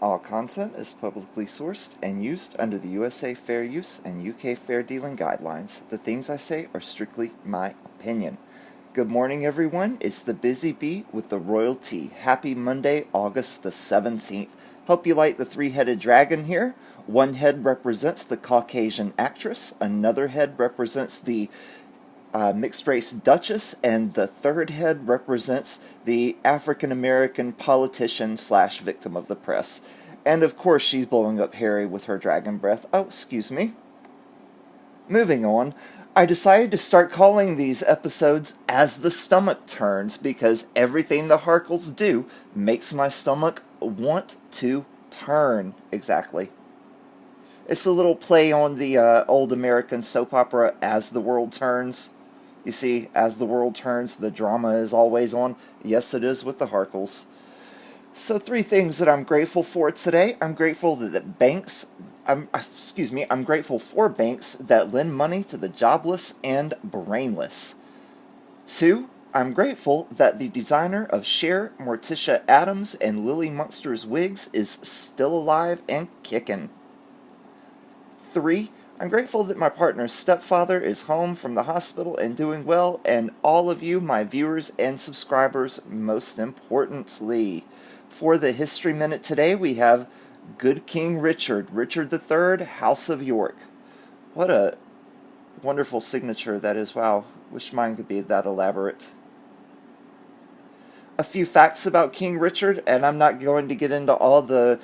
All content is publicly sourced and used under the USA Fair Use and UK Fair Dealing Guidelines. The things I say are strictly my opinion. Good morning, everyone. It's the Bizzy Bee with the Royal Tea. Happy Monday, August the 17th. Hope you like the three-headed dragon here. One head represents the Caucasian actress. Another head represents the mixed-race Duchess, and the third head represents the African-American politician slash victim of the press. And of course she's blowing up Harry with her dragon breath. Oh, excuse me. Moving on, I decided to start calling these episodes As the Stomach Turns because everything the Harkles do makes my stomach want to turn. Exactly. It's a little play on the old American soap opera As the World Turns. You see, as the world turns, the drama is always on. Yes, it is with the Harkles. So 3 things that I'm grateful for today. I'm grateful that I'm grateful for banks that lend money to the jobless and brainless. 2, I'm grateful that the designer of Cher, Morticia Addams, and Lily Munster's wigs is still alive and kicking. 3, I'm grateful that my partner's stepfather is home from the hospital and doing well, and all of you, my viewers and subscribers, most importantly. For the History Minute today, we have Good King Richard, Richard III, House of York. What a wonderful signature that is. Wow, wish mine could be that elaborate. A few facts about King Richard, and I'm not going to get into all the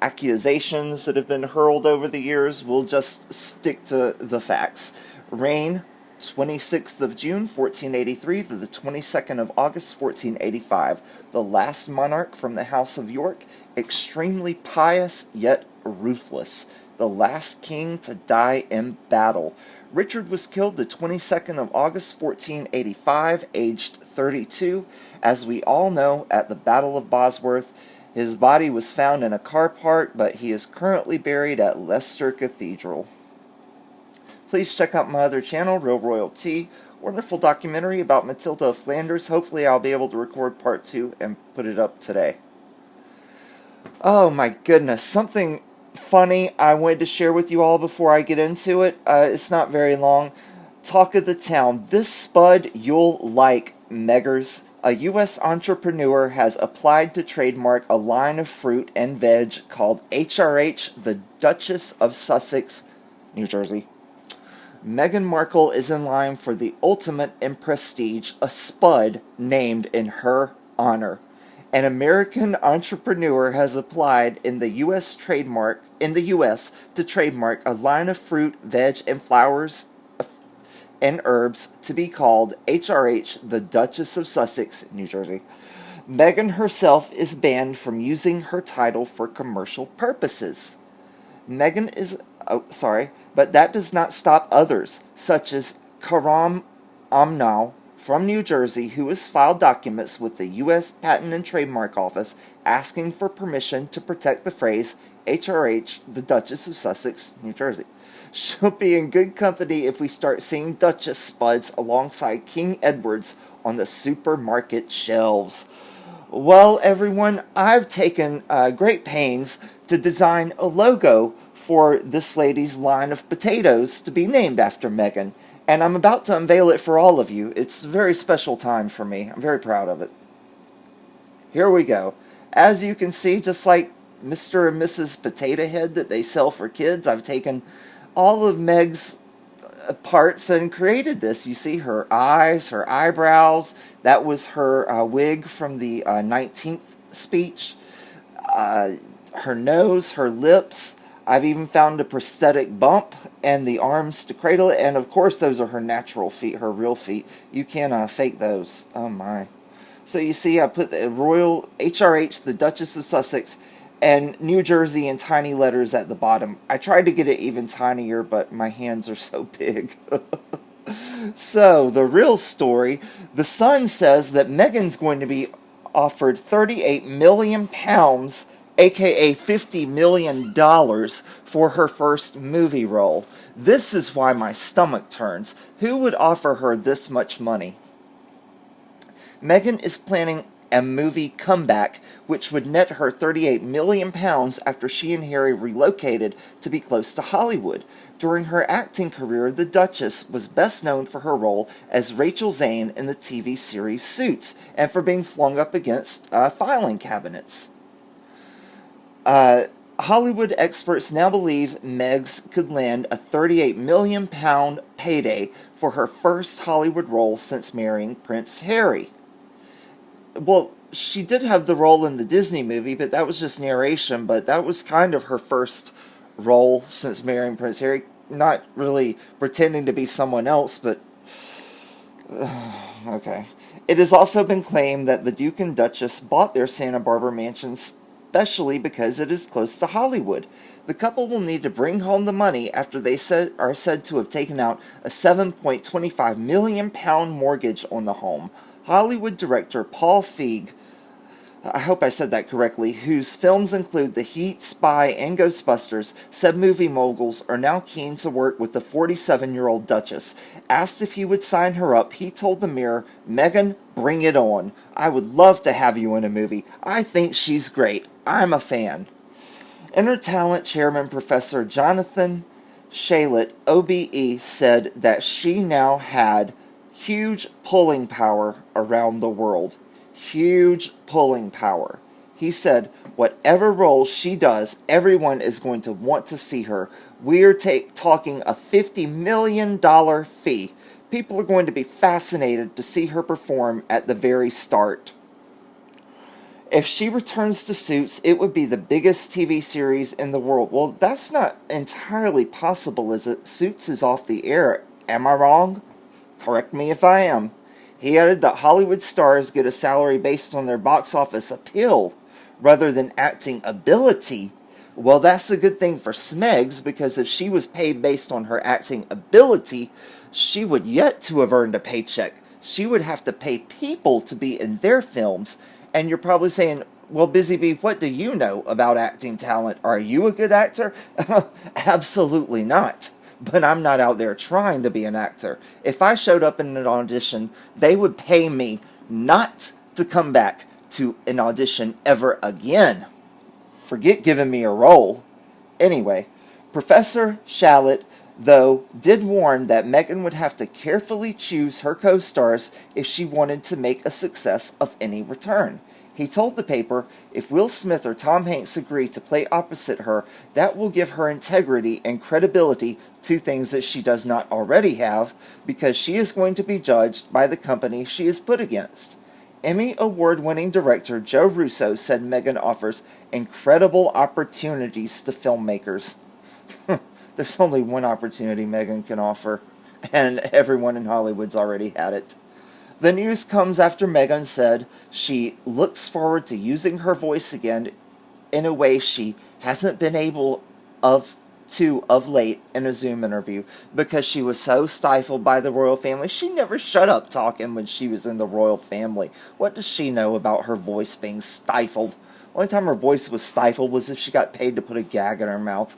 accusations that have been hurled over the years. We'll just stick to the facts. Reign, 26th of June, 1483 to the 22nd of August, 1485. The last monarch from the House of York, extremely pious yet ruthless. The last king to die in battle. Richard was killed the 22nd of August, 1485, aged 32. As we all know, at the Battle of Bosworth, his body was found in a car park, but he is currently buried at Leicester Cathedral. Please check out my other channel, Real Royal Tea. Wonderful documentary about Matilda of Flanders. Hopefully I'll be able to record part 2 and put it up today. Oh my goodness, something funny I wanted to share with you all before I get into it. It's not very long. Talk of the town. This spud you'll like, meggers. A U.S. entrepreneur has applied to trademark a line of fruit and veg called HRH, the Duchess of Sussex, New Jersey. Meghan Markle is in line for the ultimate in prestige, a spud named in her honor. An American entrepreneur has applied in the U.S. to trademark a line of fruit, veg, and flowers and herbs to be called HRH, the Duchess of Sussex, New Jersey. Meghan herself is banned from using her title for commercial purposes. But that does not stop others, such as Karam Amnal from New Jersey, who has filed documents with the U.S. Patent and Trademark Office asking for permission to protect the phrase HRH, the Duchess of Sussex, New Jersey. She'll be in good company if we start seeing Duchess spuds alongside King Edwards on the supermarket shelves. Well, everyone, I've taken great pains to design a logo for this lady's line of potatoes to be named after Meghan, and I'm about to unveil it for all of you. It's a very special time for me. I'm very proud of it. Here we go. As you can see, just like Mr. and Mrs. Potato Head that they sell for kids, I've taken all of Meg's parts and created this. You see her eyes, her eyebrows. That was her wig from the 19th speech. Her nose, her lips. I've even found a prosthetic bump and the arms to cradle it. And of course, those are her natural feet, her real feet. You can't fake those. Oh my. So you see, I put the Royal HRH, the Duchess of Sussex, and New Jersey in tiny letters at the bottom. I tried to get it even tinier, but my hands are so big. So, the real story, the Sun says that Meghan's going to be offered £38 million, aka $50 million, for her first movie role. This is why my stomach turns. Who would offer her this much money? Meghan is planning a movie comeback, which would net her £38 million after she and Harry relocated to be close to Hollywood. During her acting career, the Duchess was best known for her role as Rachel Zane in the TV series Suits, and for being flung up against filing cabinets. Hollywood experts now believe Meggs could land a £38 million payday for her first Hollywood role since marrying Prince Harry. Well, she did have the role in the Disney movie, but that was just narration, but that was kind of her first role since marrying Prince Harry. Not really pretending to be someone else, but okay. It has also been claimed that the Duke and Duchess bought their Santa Barbara mansion especially because it is close to Hollywood. The couple will need to bring home the money after they are said to have taken out a £7.25 million mortgage on the home. Hollywood director Paul Feig, I hope I said that correctly, whose films include The Heat, Spy, and Ghostbusters, said movie moguls are now keen to work with the 47-year-old Duchess. Asked if he would sign her up, he told the Mirror, "Meghan, bring it on. I would love to have you in a movie. I think she's great. I'm a fan." Intertalent Chairman Professor Jonathan Shalit, OBE, said that she now had huge pulling power around the world. Huge pulling power. He said, whatever role she does, everyone is going to want to see her. We're talking a $50 million fee. People are going to be fascinated to see her perform at the very start. If she returns to Suits, it would be the biggest TV series in the world. Well, that's not entirely possible, is it? Suits is off the air. Am I wrong? Correct me if I am. He added that Hollywood stars get a salary based on their box office appeal rather than acting ability. Well, that's a good thing for Smegs, because if she was paid based on her acting ability, she would yet to have earned a paycheck. She would have to pay people to be in their films. And you're probably saying, well, Bizzy Bee, what do you know about acting talent? Are you a good actor? Absolutely not. But I'm not out there trying to be an actor. If I showed up in an audition, they would pay me not to come back to an audition ever again. Forget giving me a role. Anyway, Professor Shalit, though, did warn that Meghan would have to carefully choose her co-stars if she wanted to make a success of any return. He told the paper, if Will Smith or Tom Hanks agree to play opposite her, that will give her integrity and credibility, two things that she does not already have, because she is going to be judged by the company she is put against. Emmy Award-winning director Joe Russo said Meghan offers incredible opportunities to filmmakers. There's only one opportunity Meghan can offer, and everyone in Hollywood's already had it. The news comes after Meghan said she looks forward to using her voice again in a way she hasn't been able of late in a Zoom interview because she was so stifled by the royal family. She never shut up talking when she was in the royal family. What does she know about her voice being stifled? The only time her voice was stifled was if she got paid to put a gag in her mouth.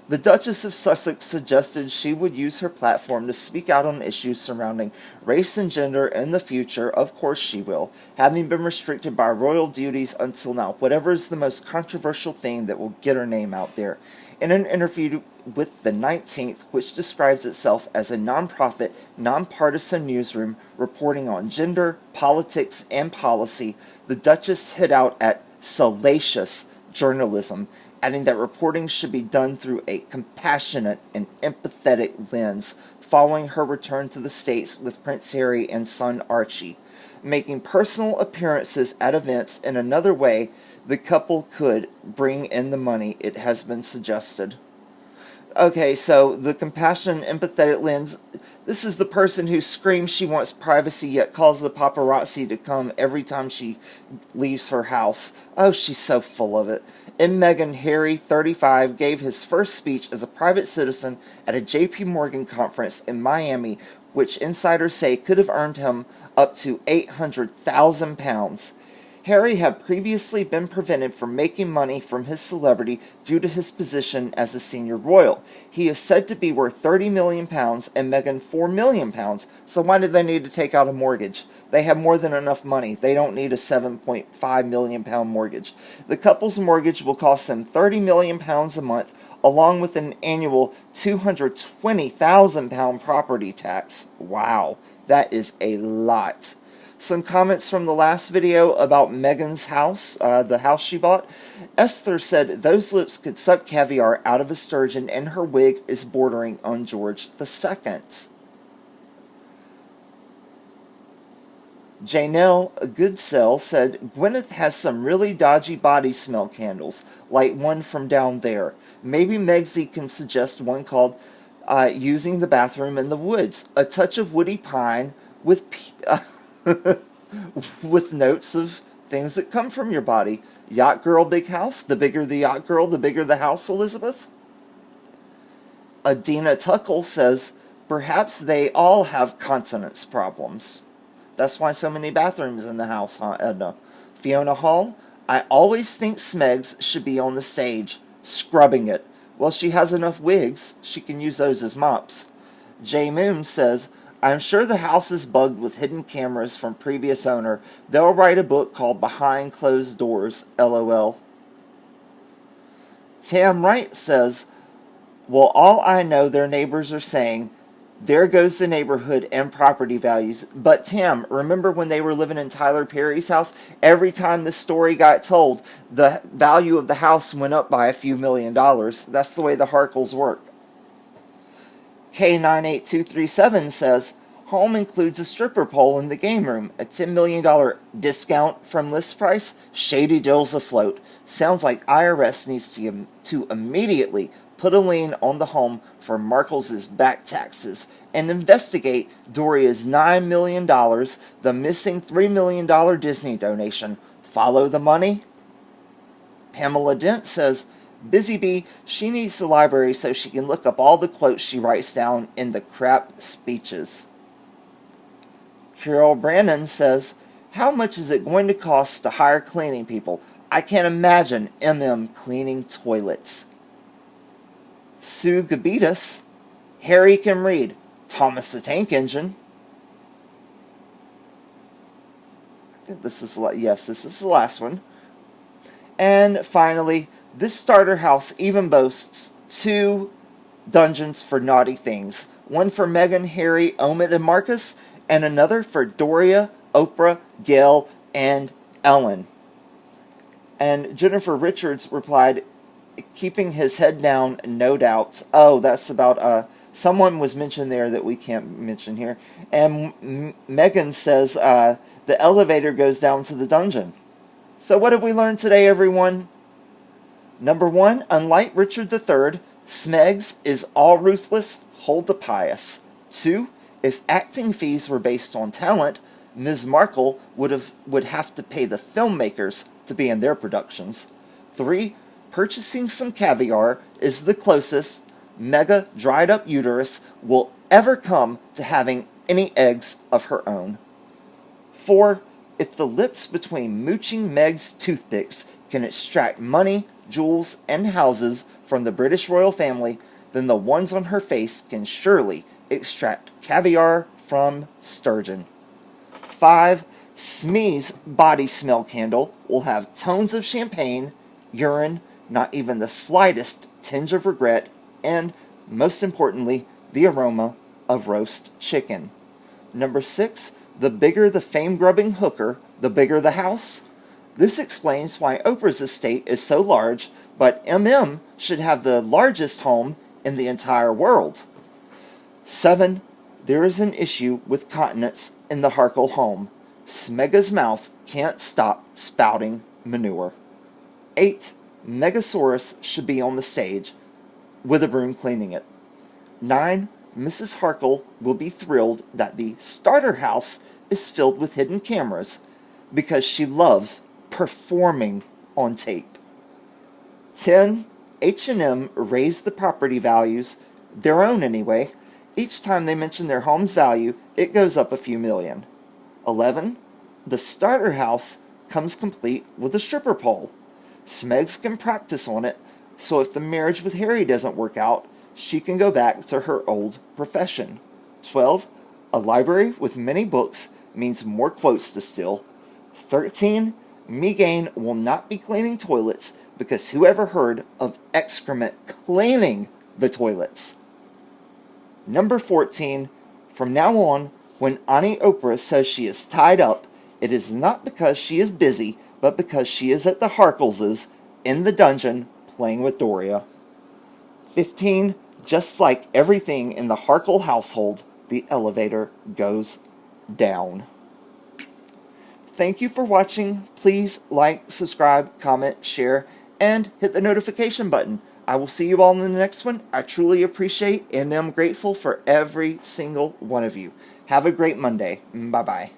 The Duchess of Sussex suggested she would use her platform to speak out on issues surrounding race and gender in the future. Of course she will, having been restricted by royal duties until now. Whatever is the most controversial thing that will get her name out there. In an interview with the 19th, which describes itself as a non-profit, nonpartisan newsroom reporting on gender, politics, and policy, the Duchess hit out at salacious journalism, adding that reporting should be done through a compassionate and empathetic lens, following her return to the States with Prince Harry and son Archie. Making personal appearances at events in another way the couple could bring in the money, it has been suggested. Okay, so the compassion and empathetic lens, this is the person who screams she wants privacy yet calls the paparazzi to come every time she leaves her house. Oh, she's so full of it. In Meghan, Harry, 35, gave his first speech as a private citizen at a JP Morgan conference in Miami, which insiders say could have earned him up to £800,000. Harry had previously been prevented from making money from his celebrity due to his position as a senior royal. He is said to be worth £30 million and Meghan £4 million, so why do they need to take out a mortgage? They have more than enough money. They don't need a £7.5 million mortgage. The couple's mortgage will cost them £30 million a month, along with an annual £220,000 property tax. Wow, that is a lot. Some comments from the last video about Meghan's house, the house she bought. Esther said those lips could suck caviar out of a sturgeon, and her wig is bordering on George II. Janelle Goodsell said Gwyneth has some really dodgy body smell candles, like one from down there. Maybe megxit can suggest one called Using the Bathroom in the Woods. A touch of woody pine with with notes of things that come from your body. Yacht girl, big house. The bigger the yacht girl, the bigger the house, Elizabeth. Adina Tuckle says, perhaps they all have continence problems. That's why so many bathrooms in the house, huh, Edna? Fiona Hall, I always think Smegs should be on the stage, scrubbing it. Well, she has enough wigs. She can use those as mops. J. Moon says, I'm sure the house is bugged with hidden cameras from previous owner. They'll write a book called Behind Closed Doors, LOL. Tam Wright says, well, all I know their neighbors are saying, there goes the neighborhood and property values. But Tam, remember when they were living in Tyler Perry's house? Every time the story got told, the value of the house went up by a few $1,000,000. That's the way the Harkles work. K98237 says, home includes a stripper pole in the game room, a $10 million discount from list price, shady deals afloat. Sounds like IRS needs to immediately put a lien on the home for Markle's back taxes and investigate Doria's $9 million, the missing $3 million Disney donation. Follow the money? Pamela Dent says, Bizzy Bee, she needs the library so she can look up all the quotes she writes down in the crap speeches. Carol Brandon says, how much is it going to cost to hire cleaning people? I can't imagine cleaning toilets. Sue Gabitas, Harry can read. Thomas the Tank Engine. I think this is the last one. And finally, this starter house even boasts 2 dungeons for naughty things. One for Meghan, Harry, Omid, and Marcus, and another for Doria, Oprah, Gail, and Ellen. And Jennifer Richards replied, keeping his head down, no doubts. Oh, that's about, someone was mentioned there that we can't mention here. And Megan says, the elevator goes down to the dungeon. So what have we learned today, everyone? Number 1, unlike Richard III, Smegs is all ruthless, hold the pious. 2, if acting fees were based on talent, Ms. Markle would have to pay the filmmakers to be in their productions. 3, purchasing some caviar is the closest mega dried up uterus will ever come to having any eggs of her own. 4, if the lips between mooching Meg's toothpicks can extract money, jewels, and houses from the British royal family, then the ones on her face can surely extract caviar from sturgeon. 5, Smee's body smell candle will have tones of champagne, urine, not even the slightest tinge of regret, and, most importantly, the aroma of roast chicken. Number 6, the bigger the fame-grubbing hooker, the bigger the house. This explains why Oprah's estate is so large, but should have the largest home in the entire world. 7, there is an issue with continence in the Harkle home. Smega's mouth can't stop spouting manure. 8, Megasaurus should be on the stage with a broom cleaning it. 9, Mrs. Harkle will be thrilled that the starter house is filled with hidden cameras because she loves performing on tape. 10, H&M raised the property values, their own anyway. Each time they mention their home's value, it goes up a few million. 11, the starter house comes complete with a stripper pole. Smegs can practice on it, so if the marriage with Harry doesn't work out, she can go back to her old profession. 12. A library with many books means more quotes to steal. 13. Megan will not be cleaning toilets because who ever heard of excrement cleaning the toilets? Number 14. From now on, when Auntie Oprah says she is tied up, it is not because she is busy, but because she is at the Harkleses in the dungeon playing with Doria. 15. Just like everything in the Harkle household, the elevator goes down. Thank you for watching. Please like, subscribe, comment, share, and hit the notification button. I will see you all in the next one. I truly appreciate and am grateful for every single one of you. Have a great Monday. Bye-bye.